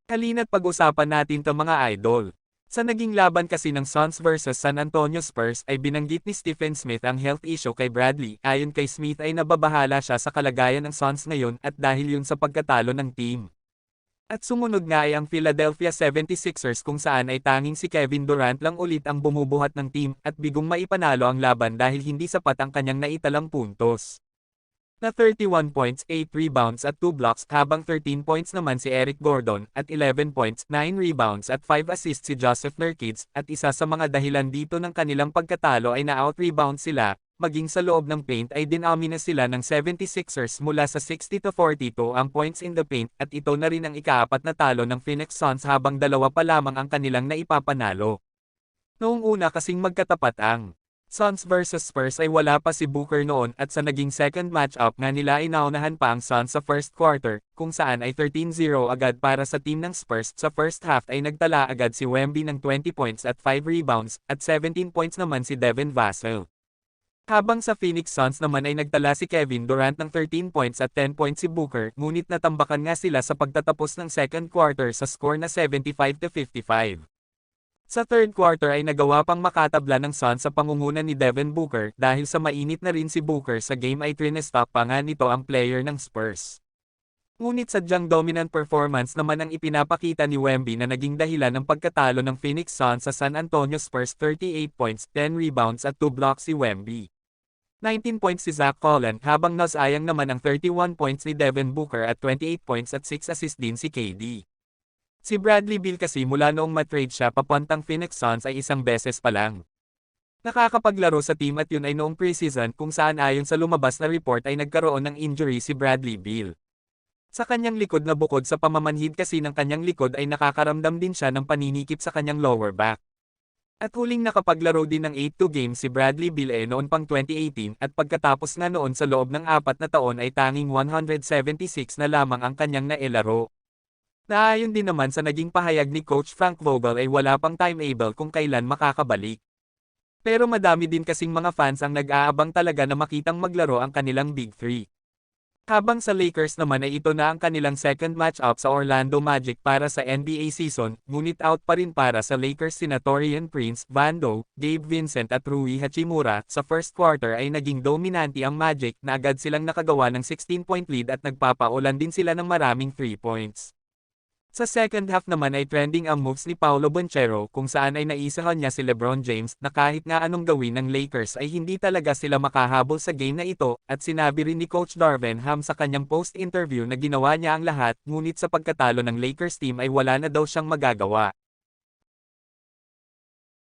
Halina't pag-usapan natin 'to mga idol. Sa naging laban kasi ng Suns versus San Antonio Spurs ay binanggit ni Stephen Smith ang health issue kay Bradley. Ayon kay Smith ay nababahala siya sa kalagayan ng Suns ngayon at dahil yun sa pagkatalo ng team. At sumunod nga ay ang Philadelphia 76ers kung saan ay tanging si Kevin Durant lang ulit ang bumubuhat ng team at bigong maipanalo ang laban dahil hindi sapat ang kanyang naitalang puntos. Na 31 points, 8 rebounds at 2 blocks habang 13 points naman si Eric Gordon at 11 points, 9 rebounds at 5 assists si Joseph Nurkic at isa sa mga dahilan dito ng kanilang pagkatalo ay na-out-rebound sila, maging sa loob ng paint ay dinamina sila ng 76ers mula sa 60-42 ang points in the paint at ito na rin ang ikaapat na talo ng Phoenix Suns habang dalawa pa lamang ang kanilang naipapanalo. Noong una kasing magkatapat ang Suns vs Spurs ay wala pa si Booker noon at sa naging second matchup nga nila ay naunahan pa ang Suns sa first quarter, kung saan ay 13-0 agad para sa team ng Spurs. Sa first half ay nagtala agad si Wemby ng 20 points at 5 rebounds, at 17 points naman si Devin Vassell. Habang sa Phoenix Suns naman ay nagtala si Kevin Durant ng 13 points at 10 points si Booker, ngunit natambakan nga sila sa pagtatapos ng second quarter sa score na 75-55. Sa third quarter ay nagawa pang makatabla ng Suns sa pangunguna ni Devin Booker dahil sa mainit na rin si Booker sa game ay trinestop pa nga nito ang player ng Spurs. Ngunit sadyang dominant performance naman ang ipinapakita ni Wemby na naging dahilan ng pagkatalo ng Phoenix Suns sa San Antonio Spurs. 38 points, 10 rebounds at 2 blocks si Wemby. 19 points si Zach Collin habang nasayang naman ang 31 points ni Devin Booker at 28 points at 6 assists din si KD. Si Bradley Beal kasi mula noong matrade siya papuntang Phoenix Suns ay isang beses pa lang nakakapaglaro sa team at yun ay noong preseason kung saan ayon sa lumabas na report ay nagkaroon ng injury si Bradley Beal. Sa kanyang likod na bukod sa pamamanhid kasi ng kanyang likod ay nakakaramdam din siya ng paninikip sa kanyang lower back. At huling nakapaglaro din ng 82 games si Bradley Beal noon pang 2018 at pagkatapos nga noon sa loob ng 4 na taon ay tanging 176 na lamang ang kanyang nailaro. Naayon din naman sa naging pahayag ni Coach Frank Vogel ay wala pang timetable kung kailan makakabalik. Pero madami din kasing mga fans ang nag-aabang talaga na makitang maglaro ang kanilang Big Three. Habang sa Lakers naman ay ito na ang kanilang second matchup sa Orlando Magic para sa NBA season, ngunit out pa rin para sa Lakers sina Taurean Prince, Vando, Gabe Vincent at Rui Hachimura. Sa first quarter ay naging dominante ang Magic na agad silang nakagawa ng 16-point lead at nagpapaulan din sila ng maraming 3 points. Sa second half naman ay trending ang moves ni Paolo Banchero kung saan ay naisahan niya si LeBron James na kahit nga anong gawin ng Lakers ay hindi talaga sila makahabol sa game na ito, at sinabi rin ni Coach Darvin Ham sa kanyang post-interview na ginawa niya ang lahat ngunit sa pagkatalo ng Lakers team ay wala na daw siyang magagawa.